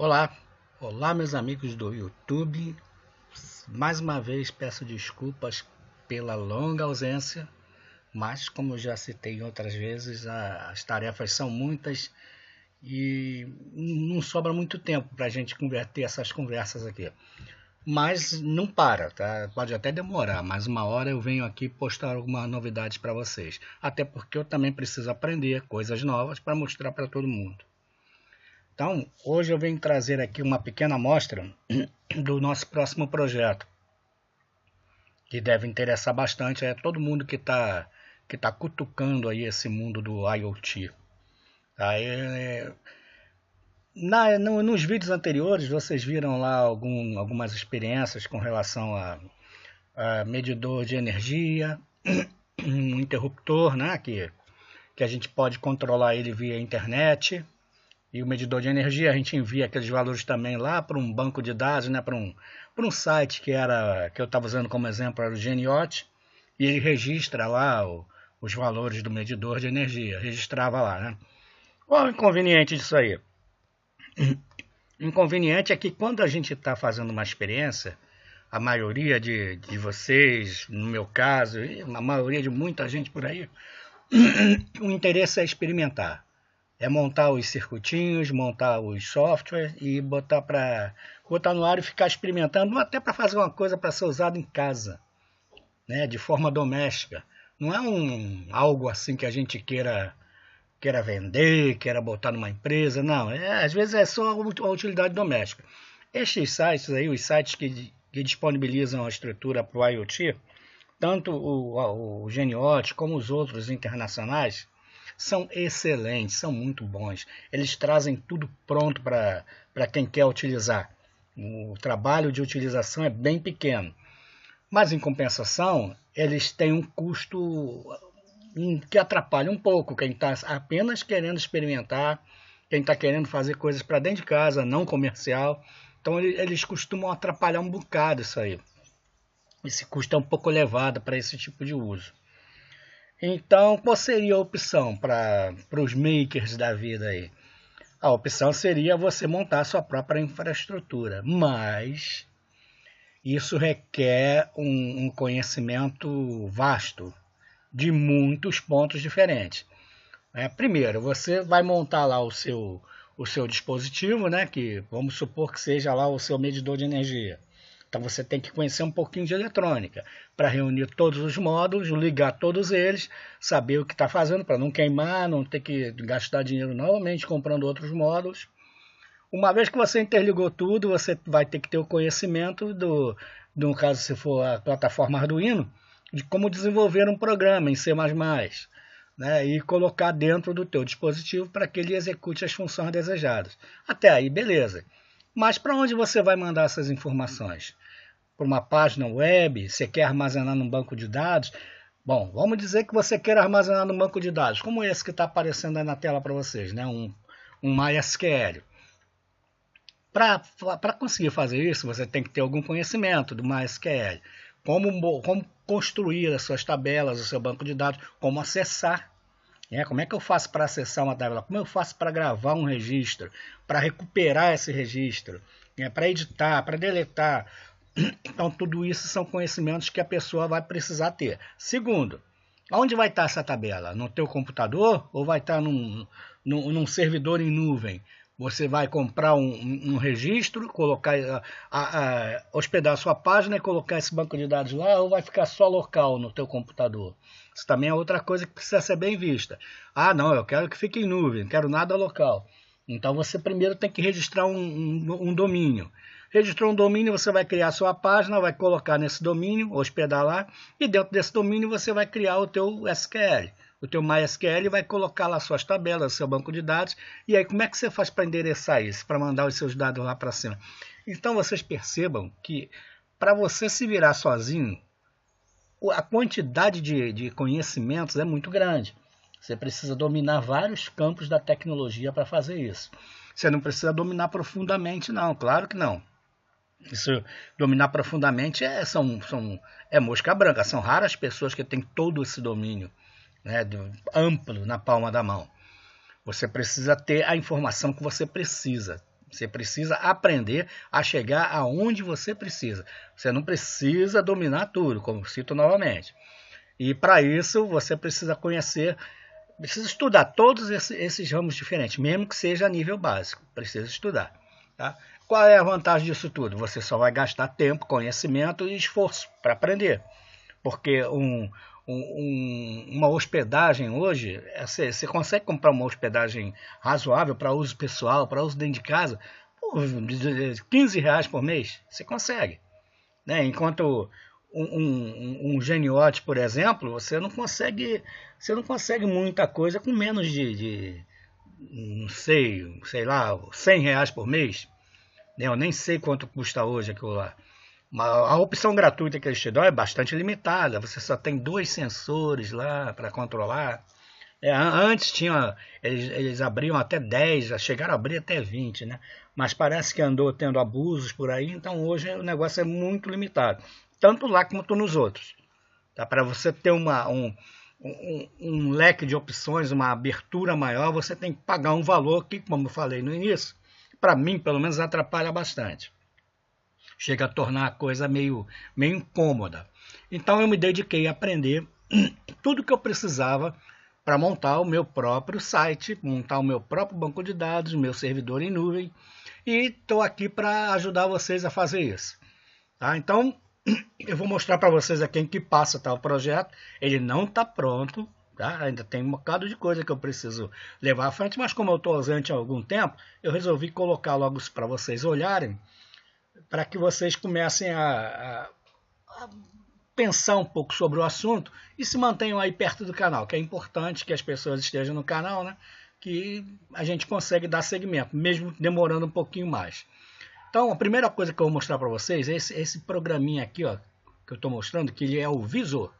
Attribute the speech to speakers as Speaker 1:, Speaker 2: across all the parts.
Speaker 1: Olá, olá meus amigos do YouTube. Mais uma vez peço desculpas pela longa ausência, mas como eu já citei em outras vezes, as tarefas são muitas e não sobra muito tempo para a gente converter essas conversas aqui. Mas não para, tá? Pode até demorar, mas uma hora eu venho aqui postar algumas novidades para vocês. Até porque eu também preciso aprender coisas novas para mostrar para todo mundo. Então, hoje eu venho trazer aqui uma pequena amostra do nosso próximo projeto, que deve interessar bastante a todo mundo que tá cutucando aí esse mundo do IoT. Aí, nos vídeos anteriores vocês viram lá algumas experiências com relação a medidor de energia, um interruptor, né, que a gente pode controlar ele via internet. E o medidor de energia, a gente envia aqueles valores também lá para um banco de dados, né, para um site que eu estava usando como exemplo, era o Geniot, e ele registra lá os valores do medidor de energia, registrava lá, né? Qual o inconveniente disso aí? O inconveniente é que quando a gente está fazendo uma experiência, a maioria de vocês, no meu caso, e a maioria de muita gente por aí, o interesse é experimentar. É montar os circuitinhos, montar os softwares e botar no ar e ficar experimentando, até para fazer uma coisa para ser usado em casa, né, de forma doméstica. Não é algo assim que a gente queira vender, queira botar numa empresa, não. Às vezes é só uma utilidade doméstica. Estes sites aí, os sites que disponibilizam a estrutura para o IoT, tanto o Geniot como os outros internacionais, são excelentes, são muito bons. Eles trazem tudo pronto para quem quer utilizar. O trabalho de utilização é bem pequeno. Mas, em compensação, eles têm um custo que atrapalha um pouco quem está apenas querendo experimentar, quem está querendo fazer coisas para dentro de casa, não comercial. Então, eles costumam atrapalhar um bocado isso aí. Esse custo é um pouco elevado para esse tipo de uso. Então, qual seria a opção para os makers da vida aí? A opção seria você montar sua própria infraestrutura, mas isso requer um conhecimento vasto de muitos pontos diferentes. Primeiro, você vai montar lá o seu dispositivo, né, que vamos supor que seja lá o seu medidor de energia. Então você tem que conhecer um pouquinho de eletrônica para reunir todos os módulos, ligar todos eles, saber o que está fazendo para não queimar, não ter que gastar dinheiro novamente comprando outros módulos. Uma vez que você interligou tudo, você vai ter que ter o conhecimento no caso se for a plataforma Arduino, de como desenvolver um programa em C++, né, e colocar dentro do teu dispositivo para que ele execute as funções desejadas. Até aí, beleza. Mas para onde você vai mandar essas informações? Para uma página web? Você quer armazenar num banco de dados? Bom, vamos dizer que você quer armazenar num banco de dados, como esse que está aparecendo aí na tela para vocês, né? um MySQL. Para conseguir fazer isso, você tem que ter algum conhecimento do MySQL. Como construir as suas tabelas, o seu banco de dados, como acessar. Como é que eu faço para acessar uma tabela? Como eu faço para gravar um registro? Para recuperar esse registro? Para editar, para deletar? Então, tudo isso são conhecimentos que a pessoa vai precisar ter. Segundo, onde vai estar essa tabela? No teu computador ou vai estar num servidor em nuvem? Você vai comprar um registro, colocar, hospedar a sua página e colocar esse banco de dados lá, ou vai ficar só local no teu computador? Isso também é outra coisa que precisa ser bem vista. Ah, não, eu quero que fique em nuvem, não quero nada local. Então você primeiro tem que registrar um domínio. Registrou um domínio, você vai criar a sua página, vai colocar nesse domínio, hospedar lá, e dentro desse domínio você vai criar o teu SQL. O teu MySQL vai colocar lá suas tabelas, seu banco de dados, e aí como é que você faz para endereçar isso, para mandar os seus dados lá para cima? Então vocês percebam que para você se virar sozinho, a quantidade de conhecimentos é muito grande. Você precisa dominar vários campos da tecnologia para fazer isso. Você não precisa dominar profundamente, não, claro que não. Isso, dominar profundamente é mosca branca. São raras pessoas que têm todo esse domínio, né, amplo na palma da mão. Você precisa ter a informação que você precisa. Você precisa aprender a chegar aonde você precisa. Você não precisa dominar tudo, como cito novamente. E para isso você precisa conhecer, precisa estudar todos esses ramos diferentes, mesmo que seja a nível básico. Precisa estudar. Tá? Qual é a vantagem disso tudo? Você só vai gastar tempo, conhecimento e esforço para aprender. Porque uma hospedagem hoje, você consegue comprar uma hospedagem razoável para uso pessoal, para uso dentro de casa, por R$ 15 por mês, você consegue. Né? Enquanto um geniote, por exemplo, você não consegue muita coisa com menos não sei lá, R$ 100 por mês. Né? Eu nem sei quanto custa hoje aquilo lá. A opção gratuita que eles te dão é bastante limitada. Você só tem 2 sensores lá para controlar. Antes eles abriam até 10, já chegaram a abrir até 20, né? Mas parece que andou tendo abusos por aí, então hoje o negócio é muito limitado. Tanto lá quanto nos outros. Tá? Para você ter um leque de opções, uma abertura maior, você tem que pagar um valor que, como eu falei no início, para mim, pelo menos, atrapalha bastante. Chega a tornar a coisa meio incômoda. Então eu me dediquei a aprender tudo que eu precisava para montar o meu próprio site, montar o meu próprio banco de dados, meu servidor em nuvem, e estou aqui para ajudar vocês a fazer isso. Tá? Então eu vou mostrar para vocês aqui em que passa tá, o projeto. Ele não está pronto, tá? Ainda tem um bocado de coisa que eu preciso levar à frente, mas como eu estou ausente há algum tempo, eu resolvi colocar logo para vocês olharem, para que vocês comecem a pensar um pouco sobre o assunto e se mantenham aí perto do canal, que é importante que as pessoas estejam no canal, né? Que a gente consegue dar seguimento, mesmo demorando um pouquinho mais. Então, a primeira coisa que eu vou mostrar para vocês é esse programinha aqui, ó, que eu estou mostrando, que ele é o Visor.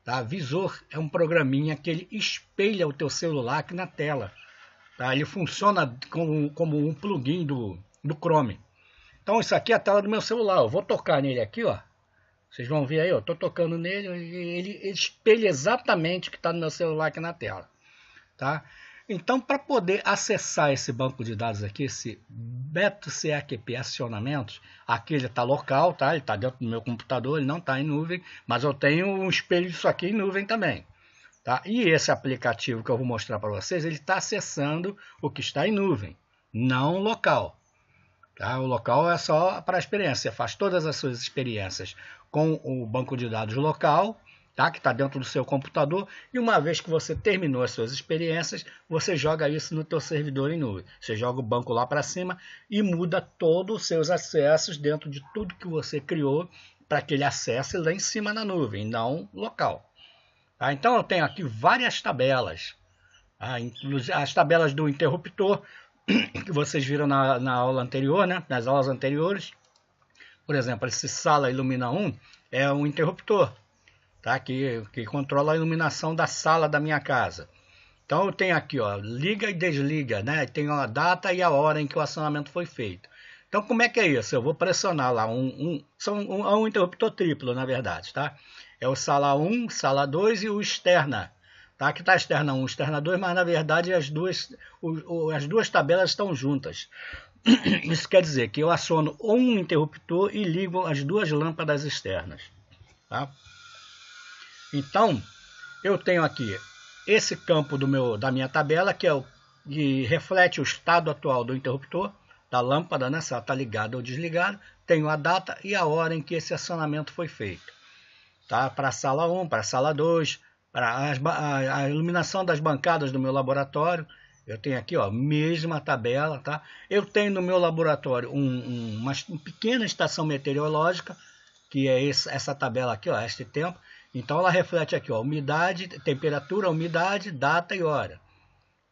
Speaker 1: Tá? Visor é um programinha que ele espelha o teu celular aqui na tela. Tá? Ele funciona como um plugin do Chrome. Então isso aqui é a tela do meu celular. Eu vou tocar nele aqui, ó. Vocês vão ver aí, eu estou tocando nele e ele espelha exatamente o que está no meu celular aqui na tela. Tá? Então, para poder acessar esse banco de dados aqui, esse BetoCAQP acionamentos, aqui ele está local, tá? Ele está dentro do meu computador, ele não está em nuvem, mas eu tenho um espelho disso aqui em nuvem também. Tá? E esse aplicativo que eu vou mostrar para vocês, ele está acessando o que está em nuvem, não local. Tá? O local é só para a experiência. Você faz todas as suas experiências com o banco de dados local, tá? Que está dentro do seu computador. E uma vez que você terminou as suas experiências, você joga isso no teu servidor em nuvem. Você joga o banco lá para cima e muda todos os seus acessos dentro de tudo que você criou para que ele acesse lá em cima na nuvem, não local. Tá? Então eu tenho aqui várias tabelas. Tá? As tabelas do interruptor, que vocês viram na aula anterior, né? Nas aulas anteriores. Por exemplo, esse Sala Ilumina 1 é um interruptor, tá? que controla a iluminação da sala da minha casa. Então eu tenho aqui, ó, liga e desliga, né? Tem a data e a hora em que o acionamento foi feito. Então como é que é isso? Eu vou pressionar lá é um interruptor triplo, na verdade, tá? É o Sala 1, Sala 2 e o Externa. Tá? Aqui está a externa 1, externa 2, mas na verdade as duas tabelas estão juntas. Isso quer dizer que eu aciono um interruptor e ligo as duas lâmpadas externas. Tá? Então, eu tenho aqui esse campo da minha tabela, que reflete o estado atual do interruptor, da lâmpada, né? Se ela está ligada ou desligada. Tenho a data e a hora em que esse acionamento foi feito. Tá? Para a sala 1, para a sala 2... Para a iluminação das bancadas do meu laboratório, eu tenho aqui, ó, mesma tabela, tá? Eu tenho no meu laboratório uma pequena estação meteorológica, que é essa tabela aqui, ó, este tempo. Então ela reflete aqui, ó, umidade, temperatura, umidade, data e hora.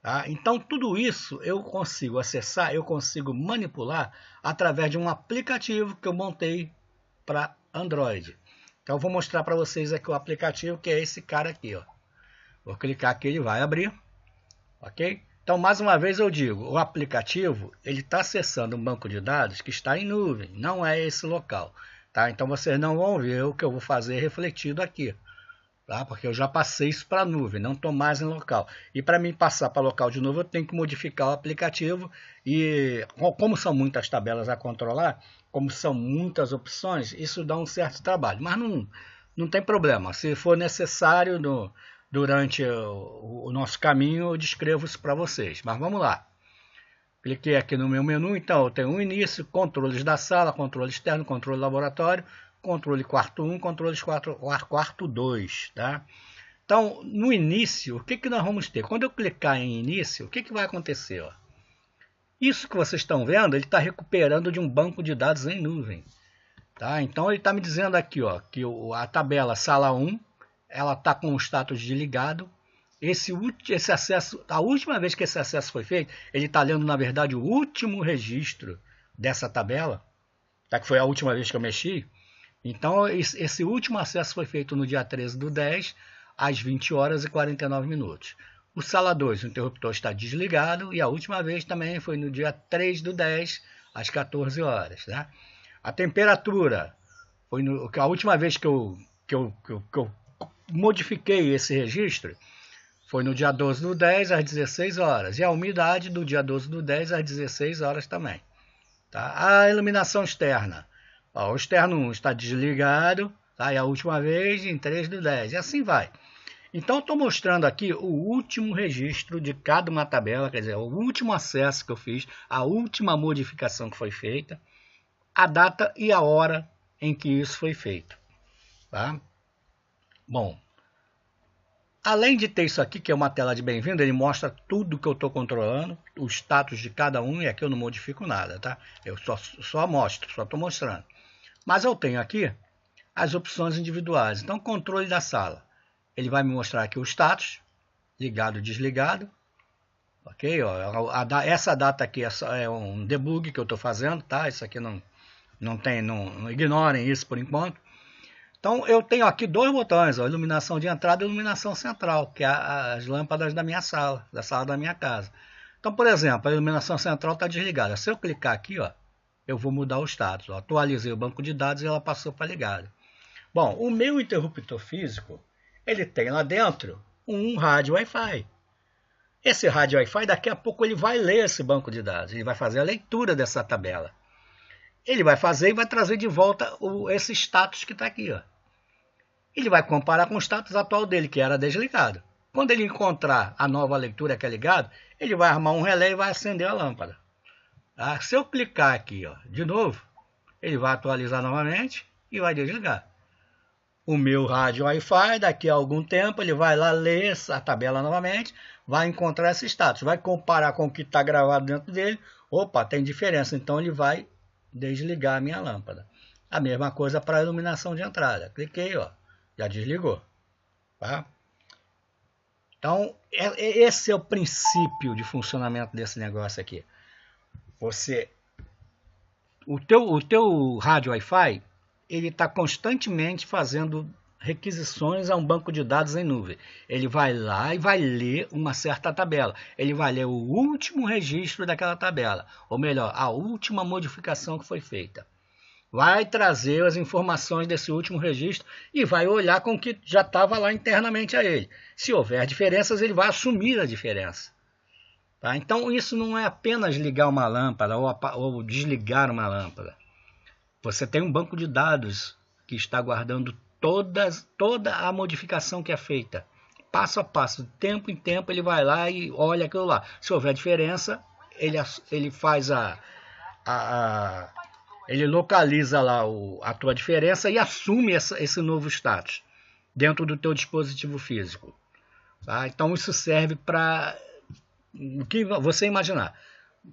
Speaker 1: Tá? Então tudo isso eu consigo acessar, eu consigo manipular através de um aplicativo que eu montei para Android. Então eu vou mostrar para vocês aqui o aplicativo, que é esse cara aqui, ó. Vou clicar aqui, ele vai abrir, ok? Então mais uma vez eu digo, o aplicativo ele está acessando um banco de dados que está em nuvem, não é esse local, tá? Então vocês não vão ver o que eu vou fazer refletido aqui, tá? Porque eu já passei isso para a nuvem, não estou mais em local. E para mim passar para local de novo, eu tenho que modificar o aplicativo. E como são muitas tabelas a controlar, como são muitas opções, isso dá um certo trabalho. Mas não tem problema. Se for necessário, durante o nosso caminho, eu descrevo isso para vocês. Mas vamos lá. Cliquei aqui no meu menu, então eu tenho o início, controles da sala, controle externo, controle laboratório, controle quarto 1, controles quarto 2, tá? Então, no início, o que nós vamos ter? Quando eu clicar em início, o que vai acontecer? Ó? Isso que vocês estão vendo, ele está recuperando de um banco de dados em nuvem. Tá? Então, ele está me dizendo aqui ó, que a tabela sala 1, ela está com o status de ligado. Esse acesso, a última vez que esse acesso foi feito, ele está lendo, na verdade, o último registro dessa tabela, tá? Que foi a última vez que eu mexi. Então, esse último acesso foi feito no dia 13/10, às 20 horas e 49 minutos. O sala 2, o interruptor está desligado, e a última vez também foi no dia 3/10, às 14 horas. Né? A temperatura, foi a última vez que eu modifiquei esse registro, foi no dia 12/10, às 16 horas. E a umidade do dia 12/10, às 16 horas também. Tá? A iluminação externa. Ó, o externo 1 está desligado. Tá? E a última vez em 3/10. E assim vai. Então, estou mostrando aqui o último registro de cada uma tabela. Quer dizer, o último acesso que eu fiz. A última modificação que foi feita. A data e a hora em que isso foi feito. Tá? Bom. Além de ter isso aqui, que é uma tela de bem-vindo, ele mostra tudo que eu estou controlando, o status de cada um, e aqui eu não modifico nada, tá? Eu só mostro, só estou mostrando. Mas eu tenho aqui as opções individuais. Então, controle da sala. Ele vai me mostrar aqui o status, ligado, desligado. Ok? Ó, essa data aqui é um debug que eu estou fazendo, tá? Isso aqui não ignorem isso por enquanto. Então, eu tenho aqui dois botões, ó, iluminação de entrada e iluminação central, que é as lâmpadas da minha sala, da sala da minha casa. Então, por exemplo, a iluminação central está desligada. Se eu clicar aqui, ó, eu vou mudar o status. Ó, atualizei o banco de dados e ela passou para ligada. Bom, o meu interruptor físico, ele tem lá dentro um rádio Wi-Fi. Esse rádio Wi-Fi, daqui a pouco, ele vai ler esse banco de dados. Ele vai fazer a leitura dessa tabela. Ele vai fazer e vai trazer de volta esse status que está aqui. Ó. Ele vai comparar com o status atual dele, que era desligado. Quando ele encontrar a nova leitura que é ligado, ele vai armar um relé e vai acender a lâmpada. Tá? Se eu clicar aqui ó, de novo, ele vai atualizar novamente e vai desligar. O meu rádio Wi-Fi, daqui a algum tempo, ele vai lá ler essa tabela novamente, vai encontrar esse status, vai comparar com o que está gravado dentro dele. Opa, tem diferença, então ele vai desligar a minha lâmpada. A mesma coisa para a iluminação de entrada. Cliquei, ó, já desligou. Tá? Então, esse é o princípio de funcionamento desse negócio aqui. O teu rádio Wi-Fi, ele está constantemente fazendo requisições a um banco de dados em nuvem. Ele vai lá e vai ler uma certa tabela. Ele vai ler o último registro daquela tabela. Ou melhor, a última modificação que foi feita. Vai trazer as informações desse último registro e vai olhar com o que já estava lá internamente a ele. Se houver diferenças, ele vai assumir a diferença. Tá? Então, isso não é apenas ligar uma lâmpada ou desligar uma lâmpada. Você tem um banco de dados que está guardando toda a modificação que é feita. Passo a passo, de tempo em tempo, ele vai lá e olha aquilo lá. Se houver diferença, ele faz ele localiza lá a tua diferença e assume esse novo status dentro do teu dispositivo físico. Tá? Então isso serve para o que você imaginar.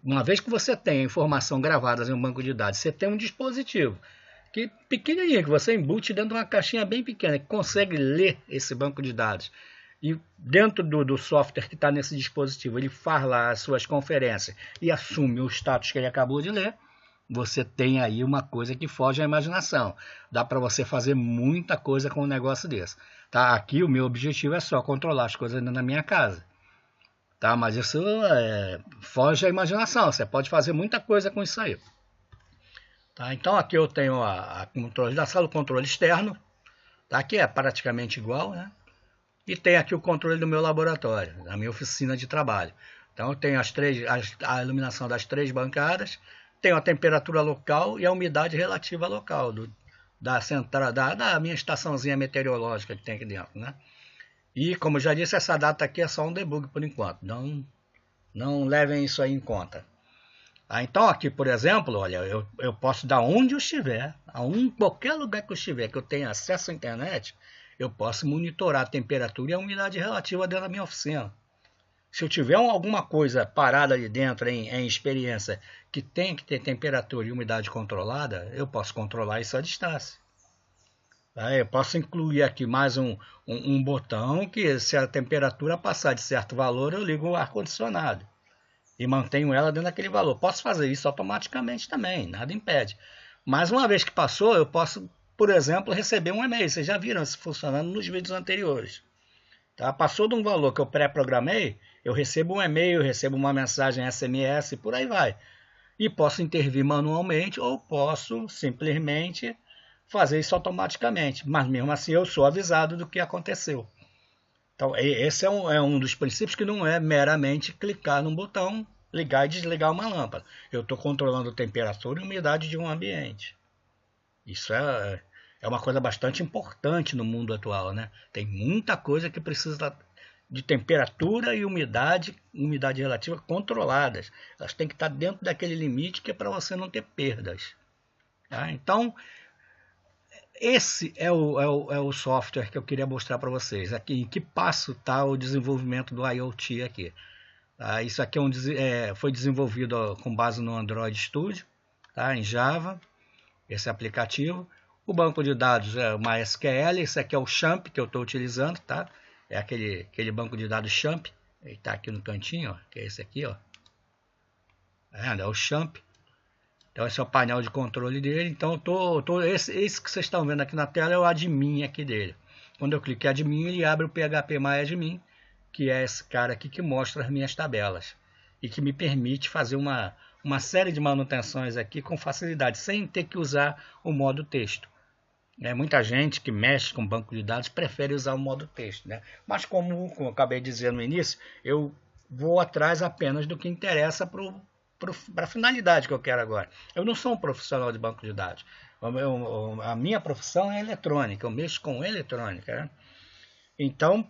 Speaker 1: Uma vez que você tem a informação gravada em um banco de dados, você tem um dispositivo que pequenininho, que você embute dentro de uma caixinha bem pequena, que consegue ler esse banco de dados. E dentro do software que está nesse dispositivo, ele faz lá as suas conferências e assume o status que ele acabou de ler. Você tem aí uma coisa que foge à imaginação. Dá para você fazer muita coisa com um negócio desse. Tá? Aqui o meu objetivo é só controlar as coisas na minha casa. Tá? Mas isso foge à imaginação. Você pode fazer muita coisa com isso aí. Tá? Então aqui eu tenho a controle da sala, o controle externo. Tá? Aqui é praticamente igual. Né? e tem aqui o controle do meu laboratório, da minha oficina de trabalho. Então eu tenho a iluminação das 3 bancadas, tenho a temperatura local e a umidade relativa local da minha estaçãozinha meteorológica que tem aqui dentro, né? E como eu já disse, essa data aqui é só um debug por enquanto. Não levem isso aí em conta. Então aqui, por exemplo, olha, eu posso, da onde eu estiver, qualquer lugar que eu estiver, que eu tenha acesso à internet, eu posso monitorar a temperatura e a umidade relativa dentro da minha oficina. Se eu tiver alguma coisa parada ali dentro em experiência que tem que ter temperatura e umidade controlada, eu posso controlar isso à distância. Eu posso incluir aqui mais um botão que, se a temperatura passar de certo valor, eu ligo o ar-condicionado e mantenho ela dentro daquele valor. Posso fazer isso automaticamente também, nada impede. Mas uma vez que passou, eu posso, por exemplo, receber um e-mail. Vocês já viram isso funcionando nos vídeos anteriores. Tá? Passou de um valor que eu pré-programei, eu recebo um e-mail, recebo uma mensagem SMS, por aí vai. E posso intervir manualmente ou posso simplesmente fazer isso automaticamente. Mas mesmo assim eu sou avisado do que aconteceu. Então esse é um dos princípios, que não é meramente clicar num botão, ligar e desligar uma lâmpada. Eu estou controlando a temperatura e umidade de um ambiente. Isso é uma coisa bastante importante no mundo atual, né? Tem muita coisa que precisa de temperatura e umidade relativa controladas. Elas têm que estar dentro daquele limite que é para você não ter perdas. Tá? Então, esse é o software que eu queria mostrar para vocês. Aqui, em que passo está o desenvolvimento do IoT aqui. Tá? Isso aqui foi desenvolvido com base no Android Studio, tá? Em Java, esse aplicativo. O banco de dados é o MySQL, esse aqui é o Champ que eu estou utilizando, tá? É aquele banco de dados Champ, ele está aqui no cantinho, ó, que é esse aqui, ó. É o Champ. Então esse é o painel de controle dele. Então esse que vocês estão vendo aqui na tela é o admin aqui dele. Quando eu clico em admin, ele abre o phpMyAdmin, que é esse cara aqui que mostra as minhas tabelas e que me permite fazer uma série de manutenções aqui com facilidade, sem ter que usar o modo texto. Muita gente que mexe com banco de dados prefere usar o modo texto, né? Mas como eu acabei de dizer no início, eu vou atrás apenas do que interessa para a finalidade que eu quero agora. Eu não sou um profissional de banco de dados. A minha profissão é eletrônica, eu mexo com eletrônica, né? Então,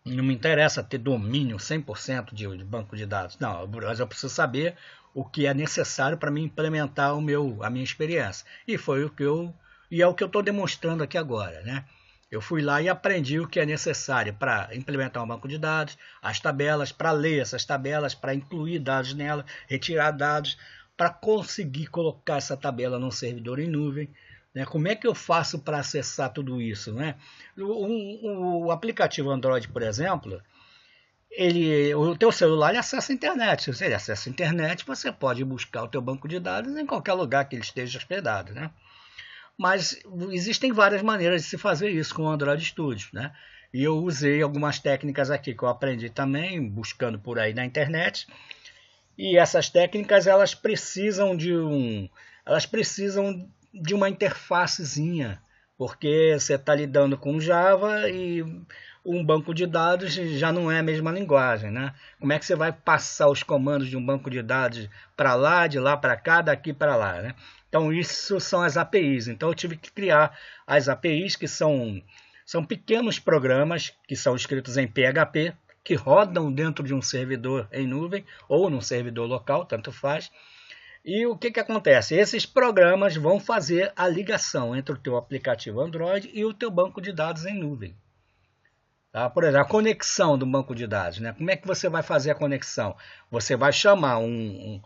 Speaker 1: não me interessa ter domínio 100% de banco de dados. Não, mas eu preciso saber o que é necessário para me implementar a minha experiência. E é o que eu estou demonstrando aqui agora, né? Eu fui lá e aprendi o que é necessário para implementar um banco de dados, as tabelas, para ler essas tabelas, para incluir dados nela, retirar dados, para conseguir colocar essa tabela num servidor em nuvem. Como é que eu faço para acessar tudo isso? Né? O aplicativo Android, por exemplo, o teu celular ele acessa a internet. Se ele acessa a internet, você pode buscar o teu banco de dados em qualquer lugar que ele esteja hospedado, né? Mas existem várias maneiras de se fazer isso com o Android Studio, né? E eu usei algumas técnicas aqui que eu aprendi também, buscando por aí na internet. E essas técnicas, elas precisam de uma interfacezinha, porque você está lidando com Java e um banco de dados já não é a mesma linguagem, né? Como é que você vai passar os comandos de um banco de dados para lá, de lá para cá, daqui para lá, né? Então, isso são as APIs. Então, eu tive que criar as APIs, que são pequenos programas que são escritos em PHP, que rodam dentro de um servidor em nuvem ou num servidor local, tanto faz. E o que acontece? Esses programas vão fazer a ligação entre o teu aplicativo Android e o teu banco de dados em nuvem. Tá? Por exemplo, a conexão do banco de dados. Né? Como é que você vai fazer a conexão? Você vai chamar um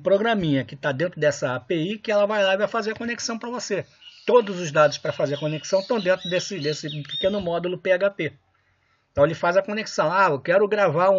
Speaker 1: programinha que está dentro dessa API, que ela vai lá e vai fazer a conexão para você. Todos os dados para fazer a conexão estão dentro desse pequeno módulo PHP. Então ele faz a conexão. Eu quero gravar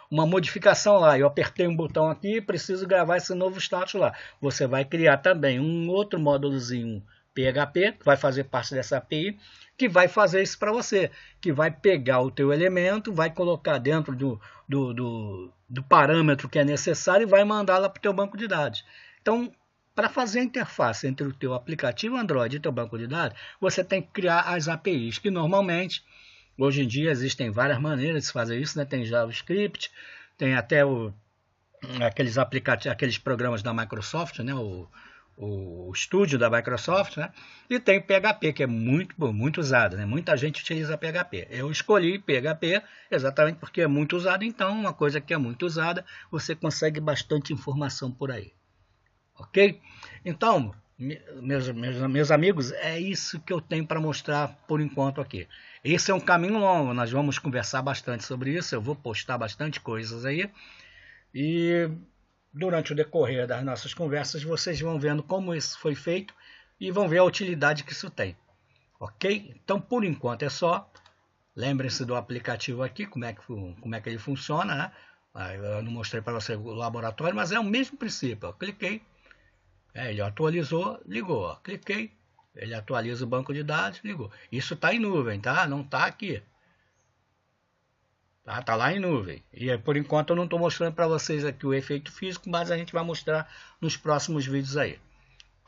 Speaker 1: uma modificação lá. Eu apertei um botão aqui e preciso gravar esse novo status lá. Você vai criar também um outro módulozinho PHP, que vai fazer parte dessa API, que vai fazer isso para você. Que vai pegar o teu elemento, vai colocar dentro do parâmetro que é necessário e vai mandar lá para o teu banco de dados. Então, para fazer a interface entre o teu aplicativo Android e o teu banco de dados, você tem que criar as APIs, que normalmente Hoje em dia existem várias maneiras de se fazer isso, né? Tem JavaScript, tem até aqueles aplicativos, aqueles programas da Microsoft, né? O estúdio da Microsoft, né? E tem PHP, que é muito usado, né? Muita gente utiliza PHP. Eu escolhi PHP exatamente porque é muito usado, então uma coisa que é muito usada, você consegue bastante informação por aí. Ok? Então, meus amigos, é isso que eu tenho para mostrar por enquanto aqui. Esse é um caminho longo, nós vamos conversar bastante sobre isso, eu vou postar bastante coisas aí. E durante o decorrer das nossas conversas, vocês vão vendo como isso foi feito e vão ver a utilidade que isso tem. Ok? Então, por enquanto é só. Lembrem-se do aplicativo aqui, como é que ele funciona, né? Eu não mostrei para você o laboratório, mas é o mesmo princípio. Eu cliquei, ele atualizou, ligou. Cliquei, ele atualiza o banco de dados, ligou. Isso está em nuvem, tá? Não está aqui. Tá lá em nuvem. E por enquanto eu não estou mostrando para vocês aqui o efeito físico, mas a gente vai mostrar nos próximos vídeos aí.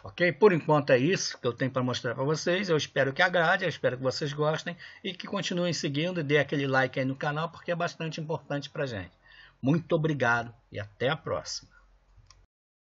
Speaker 1: Ok? Por enquanto é isso que eu tenho para mostrar para vocês. Eu espero que agrade, eu espero que vocês gostem e que continuem seguindo e dê aquele like aí no canal porque é bastante importante para a gente. Muito obrigado e até a próxima.